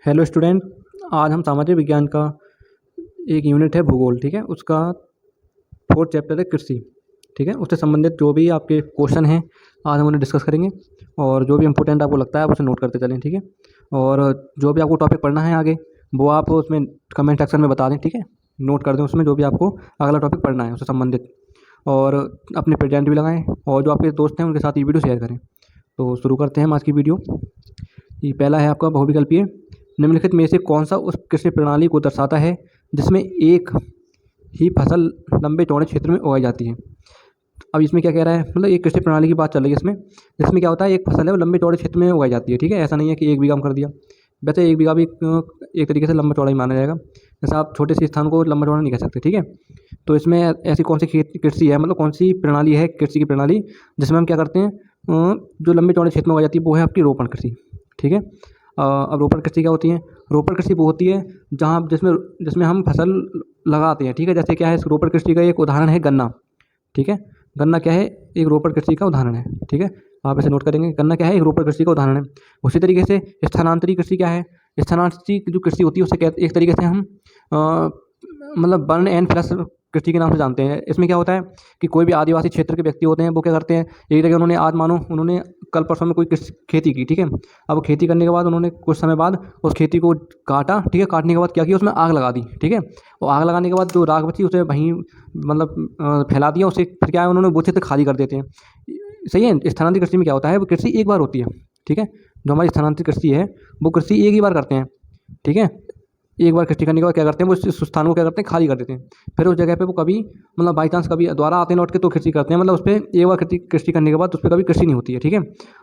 Hello student, आज हम सामाजिक विज्ञान का एक यूनिट है भूगोल, ठीक है। उसका 4th चैप्टर है कृषि, ठीक है। उससे संबंधित जो भी आपके क्वेश्चन हैं आज हम उन्हें डिस्कस करेंगे और जो भी इंपॉर्टेंट आपको लगता है आप उसे नोट करते चलें, ठीक है। और जो भी आपको टॉपिक पढ़ना है आगे वो आप उसमें कमेंट सेक्शन में बता दें, ठीक है। नोट कर दें उसमें जो भी आपको अगला टॉपिक पढ़ना है उससे संबंधित, और अपने प्रेजेंट भी लगाएँ और जो आपके दोस्त हैं उनके साथ ये वीडियो शेयर करें। तो शुरू करते हैं हम आज की वीडियो। ये पहला है आपका बहुविकल्पीय। निम्नलिखित में से कौन सा उस कृषि प्रणाली को दर्शाता है जिसमें एक ही फसल लंबे चौड़े क्षेत्र में उगाई जाती है। अब इसमें क्या कह रहा है, मतलब एक कृषि प्रणाली की बात चल रही है इसमें, जिसमें क्या होता है एक फसल है वो लंबे चौड़े क्षेत्र में उगाई जाती है, ठीक है। ऐसा नहीं है कि 1 बीघा में कर दिया, वैसे 1 बीघा भी एक तरीके से लंबा चौड़ा ही माना जाएगा, जैसे आप छोटे से स्थान को लंबा चौड़ा नहीं कह सकते, ठीक है। तो इसमें ऐसी कौन सी कृषि है, मतलब कौन सी प्रणाली है कृषि की प्रणाली जिसमें हम क्या करते हैं, जो लंबे चौड़े क्षेत्र में उगाई जाती है वो है आपकी रोपण कृषि, ठीक है। अब रोपण कृषि क्या होती है? रोपण कृषि वो होती है जहाँ जिसमें जिसमें हम फसल लगाते हैं, ठीक है। जैसे क्या है, इस रोपण कृषि का एक उदाहरण है गन्ना, ठीक है। गन्ना क्या है, एक रोपण कृषि का उदाहरण है, ठीक है। आप इसे नोट करेंगे, गन्ना क्या है, एक रोपण कृषि का उदाहरण है। उसी तरीके से स्थानांतरी कृषि क्या है, स्थानांतरी जो कृषि होती है उसे एक तरीके से हम मतलब बर्न एंड फ्लश कृषि के नाम से जानते हैं। इसमें क्या होता है कि कोई भी आदिवासी क्षेत्र के व्यक्ति होते हैं वो क्या करते हैं, एक जगह उन्होंने आज मानो उन्होंने कल परसों में कोई खेती की, ठीक है। अब खेती करने के बाद उन्होंने कुछ समय बाद उस खेती को काटा, ठीक है। काटने के बाद क्या किया, उसमें आग लगा दी, ठीक है। और आग लगाने के बाद जो राख बची उसे वहीं मतलब फैला दिया, उसे फिर क्या है उन्होंने वो क्षेत्र खाली कर देते हैं, सही है। स्थानांतरित कृषि में क्या होता है, वो कृषि एक बार होती है, ठीक है। जो हमारी स्थानांतरित कृषि है वो कृषि एक ही बार करते हैं, ठीक है। एक बार कृषि करने के बाद क्या करते हैं, वो उस स्थान को क्या करते हैं, खाली कर देते हैं। फिर उस जगह पे वो कभी मतलब बाई चांस कभी दोबारा आते हैं लौट के तो कृषि करते हैं, मतलब उस पर एक बार कृषि करने के बाद उस पर कभी कृषि नहीं होती है, ठीक है।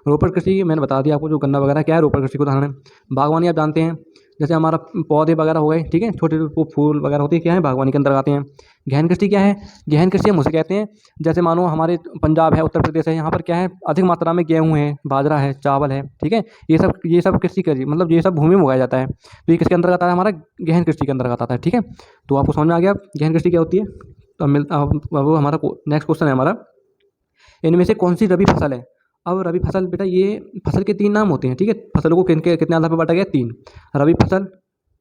रोपण कृषि मैंने बता दिया आपको, जो गन्ना वगैरह क्या है रोपण कृषि का उदाहरण है। बागवानी आप जानते हैं, जैसे हमारा पौधे वगैरह हो गए, ठीक है। छोटे वो फूल वगैरह होते हैं, क्या है बागवानी के अंदर आते हैं। गहन कृषि क्या है, गहन कृषि हम उसे कहते हैं जैसे मानो हमारे पंजाब है, उत्तर प्रदेश है, यहाँ पर क्या है अधिक मात्रा में गेहूँ है, बाजरा है, चावल है, ठीक है। ये सब कृषि करी मतलब ये सब भूमि में उगाया जाता है, तो ये किसके अंदर आता है, हमारा गहन कृषि के अंदर आता है, ठीक है। तो आपको समझ में आ गया गहन कृषि क्या होती है। तो अब हमारा नेक्स्ट क्वेश्चन है हमारा, इनमें से कौन सी रबी फसल है। अब रबी फसल बेटा, ये फसल के 3 नाम होते हैं, ठीक है। फसलों को कितने आधार पर बांटा गया, 3। रबी फसल,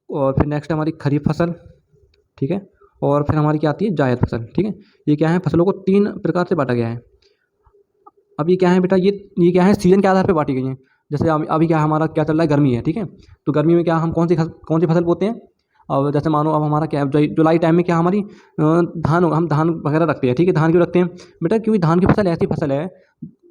और फिर नेक्स्ट हमारी खरीफ फसल, ठीक है। और फिर हमारी क्या आती है, जायद फसल, ठीक है। ये क्या है, फसलों को 3 प्रकार से बांटा गया है। अब ये क्या है बेटा, ये क्या है, सीजन के आधार पर बांटी गई हैं। जैसे अभी क्या हमारा क्या चल रहा है, गर्मी है, ठीक है। तो गर्मी में क्या हम कौन सी फसल बोते हैं। और जैसे मानो अब हमारा क्या है, जुलाई टाइम में क्या हमारी हम धान वगैरह रखते हैं, ठीक है। धान क्यों रखते हैं बेटा, क्योंकि धान की फसल ऐसी फसल है,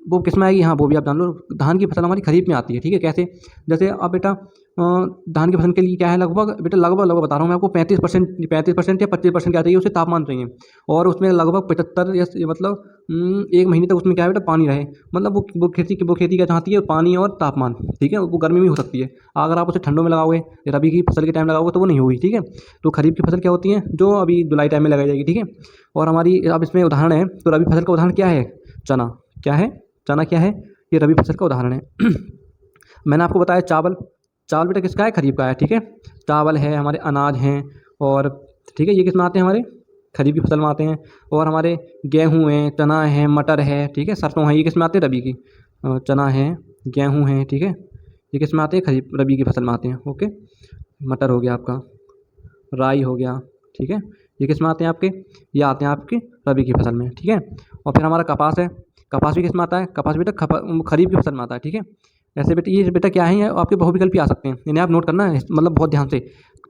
वो किस में आएगी, हाँ वो भी आप जान लो। धान की फसल हमारी खरीफ में आती है, ठीक है। कैसे, जैसे अब बेटा धान की फसल के लिए क्या है, लगभग बता रहा हूँ मैं आपको, 35% या 25% क्या चाहिए, उसे तापमान चाहिए। और उसमें लगभग 75 या मतलब 1 महीने तक उसमें क्या है बेटा, पानी रहे। मतलब वो खेती क्या चाहती है, पानी और तापमान, ठीक है। वो गर्मी में हो सकती है, अगर आप उसे ठंडों में लगाओगे, रबी की फसल के टाइम लगाओगे तो वो नहीं होगी, ठीक है। तो खरीफ की फसल क्या होती है, जो अभी जुलाई टाइम में लगाई जाएगी, ठीक है। और हमारी अब इसमें उदाहरण है, तो रबी फसल का उदाहरण क्या है, चना। क्या है, चना क्या है, ये रबी फसल का उदाहरण है। मैंने आपको बताया चावल बेटा किसका है, खरीफ का है, ठीक है। चावल है, हमारे अनाज हैं, और ठीक है ये किस में आते हैं, हमारे खरीफ की फसल में आते हैं। और हमारे गेहूँ हैं, चना है, मटर है, ठीक है, सरसों है, ये किस में आते हैं, रबी की। चना है, गेहूँ है, ठीक है, ये किस में आते हैं, खरीफ रबी की फसल में आते हैं, ओके। मटर हो गया आपका, राई हो गया, ठीक है, ये किस में आते हैं आपके, ये आते हैं आपके रबी की फसल में, ठीक है। और फिर हमारा कपास है, कपास भी किस में आता है, कपास बेटा खरीफ की फसल में आता है, ठीक है। ऐसे बेटा ये बेटा क्या है, ये आपके बहुविकल्पी आ सकते हैं, इन्हें आप नोट करना है मतलब बहुत ध्यान से।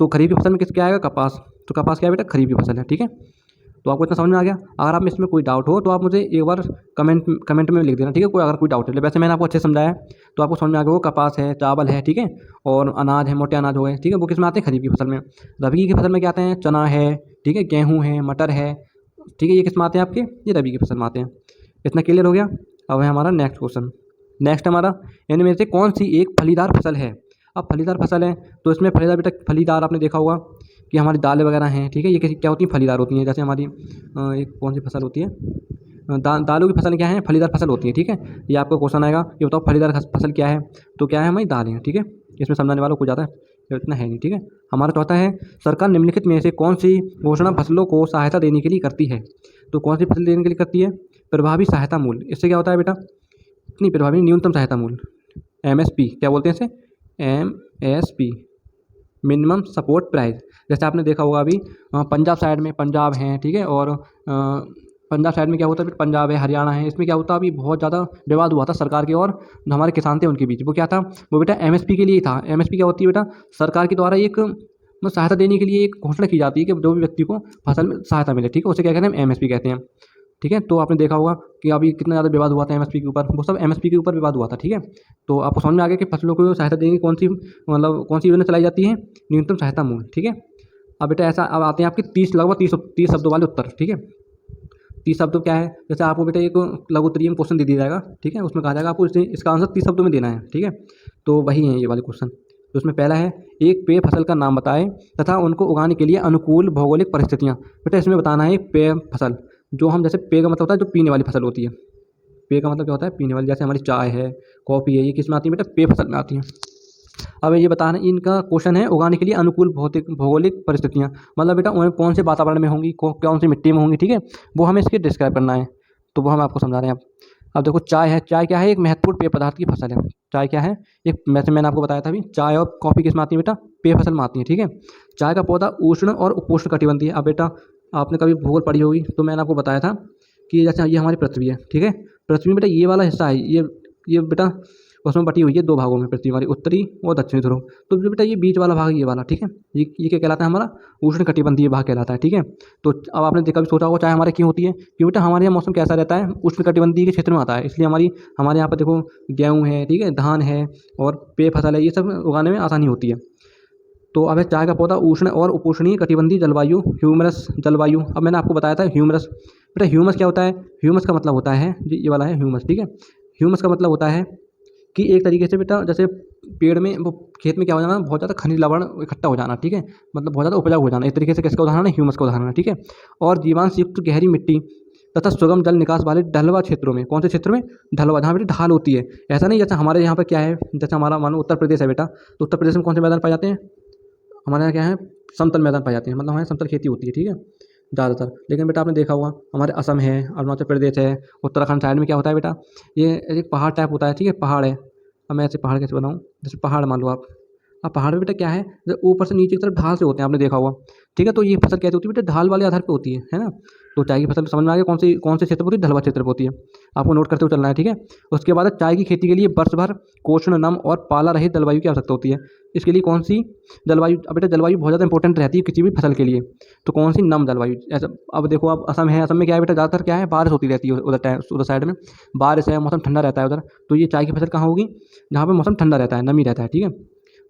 तो खरीफ की फसल में क्या आएगा, कपास। तो कपास क्या है बेटा, खरीफ की फसल है, ठीक है। तो आपको इतना समझ में आ गया। अगर आप में इसमें कोई डाउट हो तो आप मुझे एक बार कमेंट में लिख देना, ठीक है। अगर कोई डाउट है, वैसे मैंने आपको अच्छे से समझाया तो आपको समझ में आ गया। वो कपास है, चावल है, ठीक है, और अनाज है, मोटे अनाज हो गए, ठीक है, वो किस में आते हैं, खरीफ की फसल में। रबी की फसल में क्या आते हैं, चना है, ठीक है, गेहूँ है, मटर है, ठीक है, ये किस में आते हैं आपके, ये रबी की फसल में आते हैं। इतना क्लियर हो गया। अब है हमारा नेक्स्ट क्वेश्चन। नेक्स्ट हमारा, इनमें से कौन सी एक फलीदार फसल है। अब फलीदार फसल है तो इसमें फलीदार बेटा, फलीदार आपने देखा होगा कि हमारी दालें वगैरह हैं, ठीक है, ये क्या होती हैं, फलीदार होती हैं। जैसे हमारी एक कौन सी फसल होती है, दालों की फसल क्या है, फलीदार फसल होती है, ठीक है। ये आपका क्वेश्चन आएगा, ये बताओ फलीदार फसल क्या है, तो क्या है हमारी दालें, ठीक है। इसमें समझाने वालों को ज़्यादा इतना है नहीं, ठीक है। हमारा चौथा है, सरकार निम्नलिखित में से कौन सी घोषणा फसलों को सहायता देने के लिए करती है। तो कौन सी फसल देने के लिए करती है, प्रभावी सहायता मूल्य। इससे क्या होता है बेटा, नहीं प्रभावी न्यूनतम सहायता मूल्य, MSP क्या बोलते हैं इसे, MSP, मिनिमम सपोर्ट प्राइस। जैसे आपने देखा होगा अभी पंजाब साइड में पंजाब हैं, ठीक है, और पंजाब साइड में क्या होता है, पंजाब है, हरियाणा है, इसमें क्या होता है, अभी बहुत ज़्यादा विवाद हुआ था सरकार के और जो हमारे किसान थे उनके बीच। वो क्या था, वो बेटा एमएसपी के लिए ही था। एमएसपी क्या होती है बेटा, सरकार के द्वारा एक सहायता देने के लिए एक घोषणा की जाती है कि जो भी व्यक्ति को फसल में सहायता मिले, ठीक है, उसे क्या कहते हैं, एमएसपी कहते हैं। ठीक है, तो आपने देखा होगा कि अभी कितना ज़्यादा विवाद हुआ था एमएसपी के ऊपर, वो सब एमएसपी के ऊपर विवाद हुआ था। ठीक है, तो आपको समझ में आ गया कि फसलों को सहायता देने की कौन सी मतलब कौन सी योजना चलाई जाती है, न्यूनतम सहायता मूल्य। ठीक है, अब बेटा ऐसा अब आते हैं आपके 30 शब्दों वाले उत्तर। ठीक है, 30 शब्दों क्या है, जैसे आपको बेटा एक लघु उत्तरीय में क्वेश्चन दे दिया जाएगा, ठीक है, उसमें कहा जाएगा आपको इसका आंसर 30 शब्दों में देना है। ठीक है, तो वही है ये वाले क्वेश्चन। तो उसमें पहला है, एक पेय फसल का नाम बताएं तथा उनको उगाने के लिए अनुकूल भौगोलिक परिस्थितियाँ। बेटा इसमें बताना है पेय फसल, जो हम जैसे पेय का मतलब होता है जो पीने वाली फसल होती है। पेय का मतलब क्या होता है, पीने वाली, जैसे हमारी चाय है, कॉफ़ी है, ये किस में आती है बेटा, पेय फसल में आती हैं। अब ये बताना, इनका क्वेश्चन है उगाने के लिए अनुकूल भौगोलिक परिस्थितियाँ, मतलब बेटा उन्हें कौन से वातावरण में होंगी, कौन सी मिट्टी में होंगी। ठीक है, वो हमें इसके डिस्क्राइब करना है, तो वो हम आपको समझा रहे हैं। अब देखो चाय है, चाय क्या है, एक महत्वपूर्ण पेय पदार्थ की फसल है। चाय क्या है, एक मैंने आपको बताया था अभी, चाय और कॉफ़ी किस में आती है बेटा, पेय फसल में आती है। ठीक है, चाय का पौधा उष्ण और उपोष्ण कटिबंधीय है। अब बेटा आपने कभी भूगोल पढ़ी होगी, तो मैंने आपको बताया था कि जैसे ये हमारी पृथ्वी है, ठीक है, पृथ्वी में बेटा ये वाला हिस्सा है, ये बेटा उसमें बटी हुई है दो भागों में, पृथ्वी हमारी उत्तरी और दक्षिणी ध्रुव। तो जो बेटा ये बीच वाला भाग ये वाला, ठीक है, ये क्या कहलाता है, हमारा उष्ण कटिबंधीय भाग कहलाता है। ठीक है, तो अब आपने कभी सोचा होगा चाय हमारे क्यों होती है, क्योंकि बेटा हमारे यहाँ मौसम कैसा रहता है, उष्ण कटिबंधीय के क्षेत्र में आता है, इसलिए हमारे यहाँ पर देखो गेहूँ है, ठीक है, धान है और पेय फसल है, ये सब उगाने में आसानी होती है। तो अब है चाय का पौधा उष्ण और उपोष्णीय कटिबंधीय जलवायु, ह्यूमरस जलवायु। अब मैंने आपको बताया था ह्यूमरस, बेटा ह्यूमस क्या होता है, ह्यूमस का मतलब होता है ये वाला है ह्यूमस। ठीक है, ह्यूमस का मतलब होता है कि एक तरीके से बेटा जैसे पेड़ में वो खेत में क्या हो जाना, बहुत ज़्यादा खनिज लवण इकट्ठा हो जाना। ठीक है, मतलब बहुत ज़्यादा उपजाऊ हो जाना, एक तरीके से किसका उदाहरण है, ह्यूमस का उदाहरण है। ठीक है, और जीवांश युक्त गहरी मिट्टी तथा सुगम जल निकास वाले ढलवा क्षेत्रों में, कौन से क्षेत्र में, ढलवा, जहाँ बेटा ढाल होती है। ऐसा नहीं जैसे हमारे यहाँ पर क्या है, जैसे हमारा मानो उत्तर प्रदेश है बेटा, तो उत्तर प्रदेश में कौन से मैदान पाए जाते हैं, हमारे यहाँ क्या है, समतल मैदान पाए जाते हैं, मतलब हमारे समतल खेती होती है। ठीक है, ज़्यादातर। लेकिन बेटा आपने देखा होगा हमारे असम है, अरुणाचल प्रदेश है, उत्तराखंड साइड में क्या होता है बेटा, ये एक पहाड़ टाइप होता है। ठीक है, पहाड़ है। अब मैं ऐसे पहाड़ कैसे बनाऊँ, जैसे पहाड़ मान लो आप, अब पहाड़ में बेटा क्या है, जब ऊपर से नीचे की तरफ ढाल से होते हैं, आपने देखा होगा। ठीक है, तो ये फसल कैसे होती है बेटा, ढाल वाले आधार पे होती है ना। तो चाय की फसल समझ में आ गया कौन से क्षेत्र पर होती है, ढलवा क्षेत्र पर होती है, आपको नोट करते हुए चलना है। ठीक है, उसके बाद चाय की खेती के लिए वर्ष भर कोष्ण नम और पाला रहित जलवायु की आवश्यकता होती है। इसके लिए कौन सी जलवायु, अब बेटा जलवायु बहुत ज़्यादा इंपॉर्टेंट रहती है किसी भी फसल के लिए, तो कौन सी, नम जलवायु। ऐसा अब देखो अब असम है, असम में क्या है बेटा, ज़्यादातर क्या है, बारिश होती रहती है उधर साइड में, बारिश है, मौसम ठंडा रहता है उधर। तो ये चाय की फसल कहाँ होगी, जहाँ पर मौसम ठंडा रहता है, नमी रहता है। ठीक है,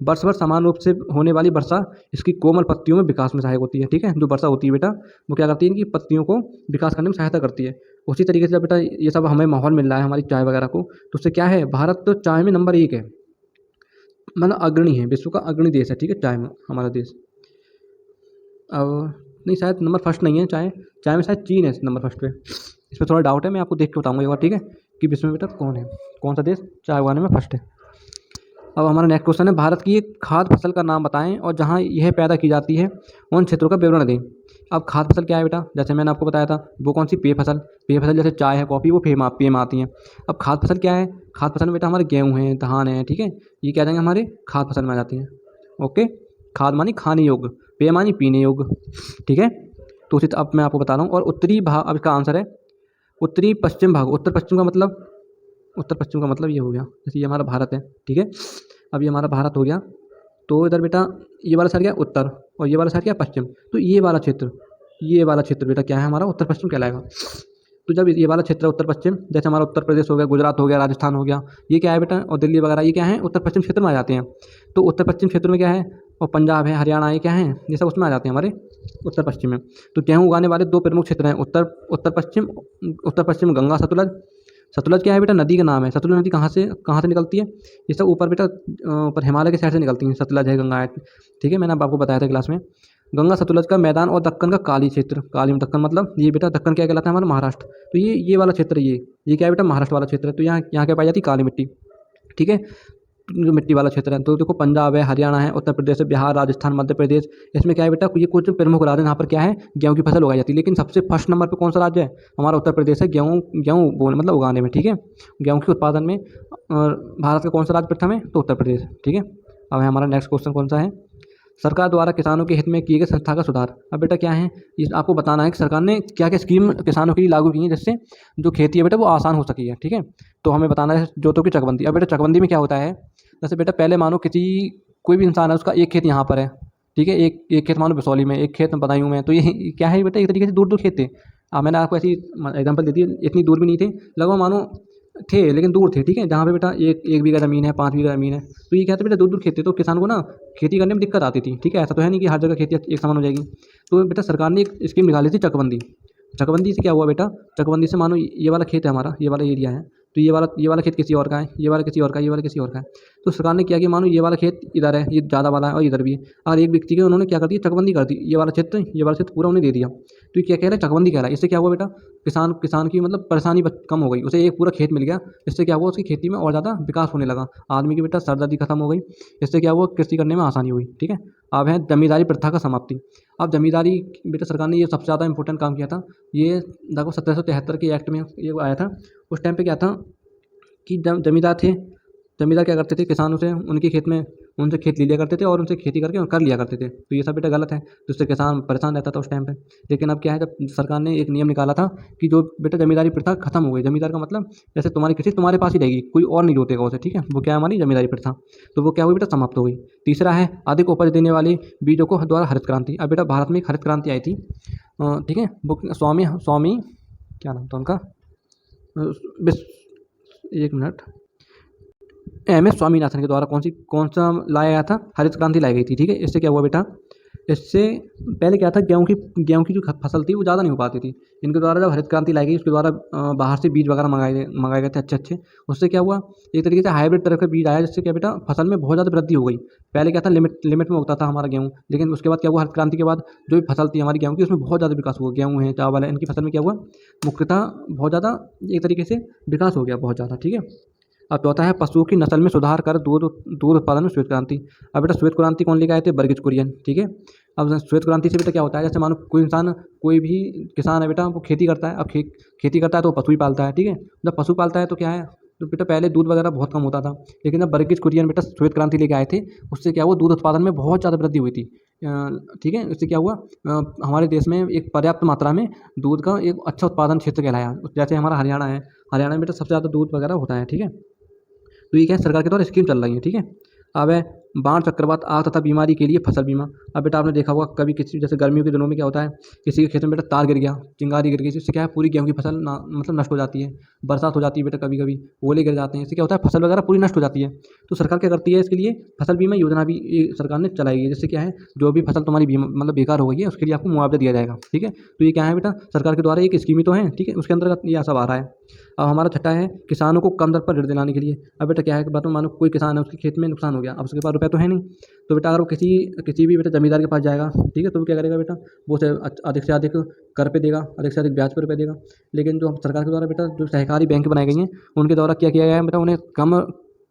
वर्ष भर समान रूप से होने वाली वर्षा इसकी कोमल पत्तियों में विकास में सहायक होती है। ठीक है, जो वर्षा होती है बेटा वो क्या करती है, इनकी पत्तियों को विकास करने में सहायता करती है। उसी तरीके से जब बेटा ये सब हमें माहौल मिल रहा है हमारी चाय वगैरह को, तो उससे क्या है, भारत तो चाय में नंबर 1 है, मतलब अग्रणी है, विश्व का अग्रणी देश है। ठीक है, चाय में हमारा देश, अब नहीं शायद नंबर फर्स्ट नहीं है, चाय में शायद चीन है नंबर फर्स्ट पे, इसमें थोड़ा डाउट है, मैं आपको देख के बताऊँगा एक बार। ठीक है, कि विश्व में बेटा कौन सा देश चाय उगाने में फर्स्ट है। अब हमारा नेक्स्ट क्वेश्चन है, भारत की एक खाद्य फसल का नाम बताएं और जहां यह पैदा की जाती है उन क्षेत्रों का विवरण दें। अब खाद्य फसल क्या है बेटा, जैसे मैंने आपको बताया था वो कौन सी, पेय फसल। पेय फसल जैसे चाय है, कॉफ़ी, वो पेय में आती हैं। अब खाद्य फसल क्या है, खाद्य फसल में बेटा हमारे गेहूँ हैं, धान है। ठीक है, ये क्या जाएंगे हमारे खाद्य फसल में आ जाती हैं। ओके, खाद मानी खाने योग्य, पेय मानी पीने योग्य। ठीक है, तो उसी अब मैं आपको बता रहा हूँ। और उत्तरी भाग, अब इसका आंसर है उत्तरी पश्चिम भाग। उत्तर पश्चिम का मतलब ये हो गया, जैसे ये हमारा भारत है। ठीक है, अब ये हमारा भारत हो गया, तो इधर बेटा ये वाला साइड क्या उत्तर और ये वाला साइड क्या पश्चिम, तो ये वाला क्षेत्र बेटा क्या है, हमारा उत्तर पश्चिम कहलाएगा। तो जब ये वाला क्षेत्र उत्तर पश्चिम, जैसे हमारा उत्तर प्रदेश हो गया, गुजरात हो गया, राजस्थान हो गया, ये क्या है बेटा, और दिल्ली वगैरह, ये क्या है, उत्तर पश्चिम क्षेत्र में आ जाते हैं। तो उत्तर पश्चिम क्षेत्र में क्या है, और पंजाब है, हरियाणा, ये क्या है, ये सब उसमें आ जाते हैं हमारे उत्तर पश्चिम में। तो गेहूँ उगाने वाले 2 प्रमुख क्षेत्र हैं, उत्तर पश्चिम गंगा सतलज। सतलज क्या है बेटा, नदी का नाम है। सतलज नदी कहाँ से निकलती है, ये सब ऊपर बेटा ऊपर हिमालय के साइड से निकलती हैं, सतलज है, गंगा है। ठीक है, मैंने अब आपको बताया था क्लास में। गंगा सतलज का मैदान और दक्कन का काली क्षेत्र, काली में दक्कन मतलब ये बेटा, दक्कन क्या कहलाता है हमारा, महाराष्ट्र। तो ये वाला क्षेत्र, ये क्या है बेटा, महाराष्ट्र वाला क्षेत्र है। तो यहाँ क्या पाई जाती है, काली मिट्टी। ठीक है, जो मिट्टी वाला क्षेत्र है। तो देखो पंजाब है, हरियाणा है, उत्तर प्रदेश है, बिहार, राजस्थान, मध्य प्रदेश, इसमें क्या है बेटा, ये कुछ प्रमुख राज्य हैं जहाँ पर क्या है, गेहूँ की फसल उगाई जाती है। लेकिन सबसे फर्स्ट नंबर पर कौन सा राज्य है, हमारा उत्तर प्रदेश है, गेहूँ बोने मतलब उगाने में। ठीक है, गेहूँ के उत्पादन में भारत का कौन सा राज्य प्रथम है, तो उत्तर प्रदेश। ठीक है, अब हमारा नेक्स्ट क्वेश्चन कौन सा है, सरकार द्वारा किसानों के हित में किए गए संस्थागत सुधार। अब बेटा क्या है, ये आपको बताना है कि सरकार ने क्या क्या स्कीम किसानों के लिए लागू की है जिससे जो खेती है बेटा वो आसान हो सकी है। ठीक है, तो हमें बताना है जोतों की चकबंदी। अब बेटा चकबंदी में क्या होता है, जैसे बेटा पहले मानो कोई भी इंसान है, उसका एक खेत यहाँ पर है, ठीक है, एक एक खेत मानो बिसौली में, एक खेत बदायूं में, तो ये क्या है बेटा, एक तरीके से दूर दूर खेत थे। मैंने आपको ऐसी एग्जाम्पल दी थी, इतनी दूर भी नहीं थे, लगभग मानो थे लेकिन दूर थे। ठीक है, जहाँ पे बेटा एक एक बीघा ज़मीन है, 5 बीघा ज़मीन है, तो ये क्या था बेटा, दूर दूर खेत थे, तो किसान को ना खेती करने में दिक्कत आती थी। ठीक है, ऐसा तो है नहीं कि हर जगह खेती एक समान हो जाएगी। तो बेटा सरकार ने एक स्कीम निकाली थी चकबंदी। चकबंदी से क्या हुआ बेटा, चकबंदी से मानो ये वाला खेत है हमारा, ये वाला एरिया है, तो ये वाला खेत किसी और का है, ये वाला किसी और का है, ये वाला किसी और का है। तो सरकार ने क्या किया, मानो ये वाला खेत इधर है, ये ज़्यादा वाला है और इधर भी है, और एक व्यक्ति के उन्होंने क्या कर दिया, चकबंदी कर दी, ये वाला क्षेत्र पूरा उन्हें दे दिया। तो ये क्या कह रहा है, चकबंदी कह रहा है। इससे क्या हुआ बेटा, किसान की मतलब परेशानी कम हो गई, उसे एक पूरा खेत मिल गया। इससे क्या हुआ, उसकी खेती में और ज़्यादा विकास होने लगा, आदमी की बेटा सरदर्दी खत्म हो गई। इससे क्या हुआ, कृषि करने में आसानी हुई। ठीक है, अब है जमींदारी प्रथा का समाप्ति। अब जमींदारी बेटा सरकार ने ये सबसे ज़्यादा इंपॉर्टेंट काम किया था। ये लगभग 1773 के एक्ट में ये आया था। उस टाइम पे क्या था कि जमींदार थे, जमींदार क्या करते थे, किसानों से उनके खेत में उनसे खेत ले लिया करते थे और उनसे खेती करके और कर लिया करते थे। तो ये सब बेटा गलत है, जिससे किसान परेशान रहता था उस टाइम पे। लेकिन अब क्या है, जब सरकार ने एक नियम निकाला था कि जो बेटा जमींदारी प्रथा खत्म हो गई। जमींदार का मतलब जैसे तुम्हारी कृषि तुम्हारे पास ही रहेगी, कोई और नहीं जोतेगा उसे। ठीक है, वो क्या है, हमारी जमींदारी प्रथा, तो वो क्या हुई बेटा, समाप्त हो गई। तीसरा है अधिक उपज देने वाले बीजों को द्वारा हरित क्रांति। अब बेटा भारत में एक हरित क्रांति आई थी, ठीक है, वो स्वामी स्वामी क्या नाम था उनका, एक मिनट, एम एस स्वामीनाथन के द्वारा कौन सा लाया गया था, हरित क्रांति लाई गई थी। ठीक है, इससे क्या हुआ बेटा, इससे पहले क्या था, गेहूं की जो फसल थी वो ज़्यादा नहीं हो पाती थी। इनके द्वारा जब हरित क्रांति लाई गई, उसके द्वारा बाहर से बीज वगैरह मंगाए गए थे अच्छे अच्छे। उससे क्या हुआ, एक तरीके से हाइब्रिड तरह का बीज आया, जिससे क्या बेटा फसल में बहुत ज़्यादा वृद्धि हो गई। पहले क्या था, लिमिट में उगता था हमारा गेहूँ, लेकिन उसके बाद क्या हुआ, हरित क्रांति के बाद जो भी फसल थी हमारी गेहूँ की, उसमें बहुत ज़्यादा विकास हुआ। गेहूँ है, चावल है, इनकी फसल में क्या हुआ, मुख्यतः बहुत ज़्यादा एक तरीके से विकास हो गया, बहुत ज़्यादा। ठीक है, अब चौथा है पशुओं की नस्ल में सुधार कर दूध दूध उत्पादन में श्वेत क्रांति। अब बेटा श्वेत क्रांति कौन लेकर आए थे, बर्गिज कुरियन। ठीक है, अब श्वेत क्रांति से बेटा क्या होता है, जैसे मानो कोई भी किसान है बेटा, वो खेती करता है। अब खेती करता है तो पशु ही पालता है। ठीक है, जब पशु पालता है तो क्या है, तो बेटा पहले दूध वगैरह बहुत कम होता था, लेकिन जब बर्गिज कुरियन बेटा श्वेत क्रांति लेके आए थे, उससे क्या हुआ, दूध उत्पादन में बहुत ज़्यादा वृद्धि हुई थी। ठीक है, इससे क्या हुआ, हमारे देश में एक पर्याप्त मात्रा में दूध का एक अच्छा उत्पादन क्षेत्र कहलाया। जैसे हमारा हरियाणा है, हरियाणा में बेटा सबसे ज़्यादा दूध वगैरह होता है। ठीक है, तो ये क्या है, सरकार के द्वारा स्कीम चल रही है। ठीक है, अब है बाढ़, चक्रवात, आग तथा बीमारी के लिए फसल बीमा। अब बेटा आपने देखा होगा कभी किसी, जैसे गर्मियों के दिनों में क्या होता है, किसी के खेत में बेटा तार गिर गया, चिंगारी गिर गई, इससे क्या है, पूरी गेहूं की फसल मतलब नष्ट हो जाती है। बरसात हो जाती है बेटा, कभी कभी ओले गिर जाते हैं, इससे क्या होता है, फसल वगैरह पूरी नष्ट हो जाती है। तो सरकार क्या करती है, इसके लिए फसल बीमा योजना भी सरकार ने चलाई है, जिससे क्या है, जो भी फसल तुम्हारी बीमा मतलब बेकार हो गई है, उसके लिए आपको मुआवजा दिया जाएगा। ठीक है, तो ये क्या है बेटा, सरकार के द्वारा एक स्कीम ही तो है। ठीक है, उसके अंतर्गत ये सब आ रहा है। अब हमारा छठा है किसानों को कम दर पर ऋण दिलाने के लिए। अब बेटा क्या है कि बात मानो कोई किसान है, उसके खेत में नुकसान हो गया, अब उसके पास रुपये तो है नहीं, तो बेटा अगर वो किसी भी बेटा जमींदार के पास जाएगा, ठीक है, तो वो क्या करेगा बेटा, वो उसे अधिक से अधिक कर पे देगा, अधिक से अधिक ब्याज पर रुपये देगा। लेकिन जो सरकार के द्वारा बेटा जो सहकारी बैंक बनाई गई हैं, उनके द्वारा क्या किया गया है बेटा, उन्हें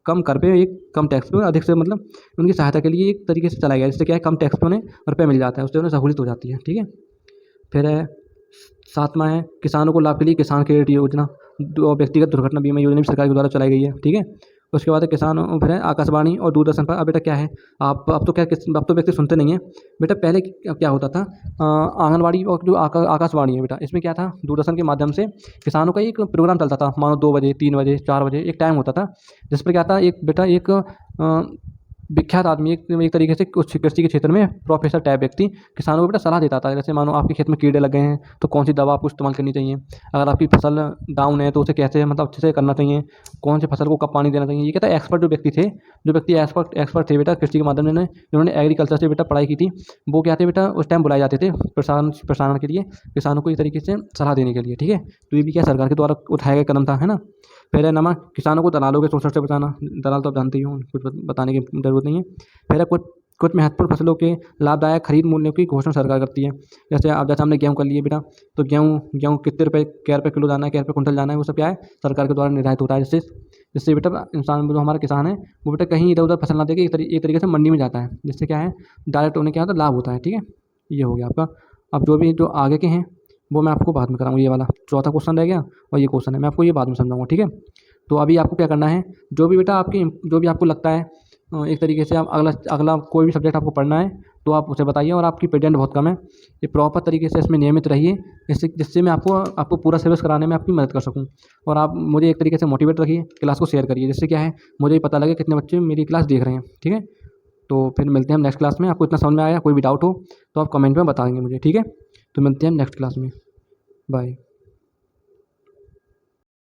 कम कर पे, एक कम टैक्स पे अधिक से मतलब उनकी सहायता के लिए एक तरीके से चलाया गया, जिससे क्या है, कम टैक्स पे उन्हें रुपये मिल जाता है, उससे उन्हें सहूलियत हो जाती है। ठीक है, फिर है सातवां है किसानों को लाभ के लिए किसान क्रेडिट योजना, व्यक्तिगत दुर्घटना बीमा योजना भी सरकार के द्वारा चलाई गई है। ठीक है, उसके बाद है किसान, फिर है आकाशवाणी और दूरदर्शन पर। अब बेटा क्या है, आप अब तो व्यक्ति सुनते नहीं हैं बेटा। पहले क्या होता था, आंगनवाड़ी और जो आकाशवाणी है बेटा, इसमें क्या था, दूरदर्शन के माध्यम से किसानों का एक प्रोग्राम चलता था, मानो 2 बजे, 3 बजे, 4 बजे एक टाइम होता था, जिस पर क्या था, एक विख्यात आदमी, एक तरीके से कुछ कृषि के क्षेत्र में प्रोफेसर टाइप व्यक्ति किसानों को बेटा सलाह देता था। जैसे मानो आपके खेत में कीड़े लग गए हैं, तो कौन सी दवा आपको इस्तेमाल करनी चाहिए, अगर आपकी फसल डाउन है तो उसे कैसे मतलब अच्छे से करना चाहिए, कौन से फसल को कब पानी देना चाहिए। ये कहता है एक्सपर्ट जो व्यक्ति एक्सपर्ट थे बेटा कृषि के माध्यम से, जिन्होंने एग्रीकल्चर से बेटा पढ़ाई की थी, वो क्या थे बेटा, उस टाइम बुलाए जाते थे प्रसारण के लिए, किसानों को इस तरीके से सलाह देने के लिए। ठीक है, तो ये भी क्या सरकार के द्वारा उठाया गया कदम था, है ना। फिर है नमा किसानों को दलालों के शोषण से बचाना। दलाल तो आप जानते ही हो, कुछ बताने की जरूरत नहीं है। फिर है कुछ महत्वपूर्ण फसलों के लाभदायक खरीद मूल्यों की घोषणा सरकार करती है। जैसे हमने गेहूँ कर लिए बेटा, तो गेहूँ कितने रुपये, क्या रुपये किलो जाना है, क्या रुपये कुंटल जाना है, वो सब क्या है, सरकार के द्वारा निर्धारित होता है। जिससे बेटा इंसान जो हमारा किसान है, वो बेटा कहीं इधर उधर फसल ना देके एक तरीके से मंडी में जाता है, जिससे क्या है, डायरेक्ट उन्हें क्या होता है, लाभ होता है। ठीक है, ये हो गया आपका। अब जो आगे के हैं वो मैं आपको बाद में कराऊंगा। ये वाला चौथा क्वेश्चन रह गया और ये क्वेश्चन है, मैं आपको ये बाद में समझाऊंगा। ठीक है, तो अभी आपको क्या करना है, जो भी आपको लगता है एक तरीके से आप अगला कोई भी सब्जेक्ट आपको पढ़ना है, तो आप उसे बताइए। और आपकी पेटेंट बहुत कम है, ये प्रॉपर तरीके से इसमें नियमित रहिए, जिससे मैं आपको पूरा सिलेबस कराने में आपकी मदद कर सकूँ। और आप मुझे एक तरीके से मोटिवेट रखिए, क्लास को शेयर करिए, जिससे क्या है मुझे भी पता लगे कितने बच्चे मेरी क्लास देख रहे हैं। ठीक है, तो फिर मिलते हैं हम नेक्स्ट क्लास में। आपको इतना समझ में आया? कोई भी डाउट हो तो आप कमेंट में बताएंगे मुझे। ठीक है, तो मिलते हैं नेक्स्ट क्लास में। बाय।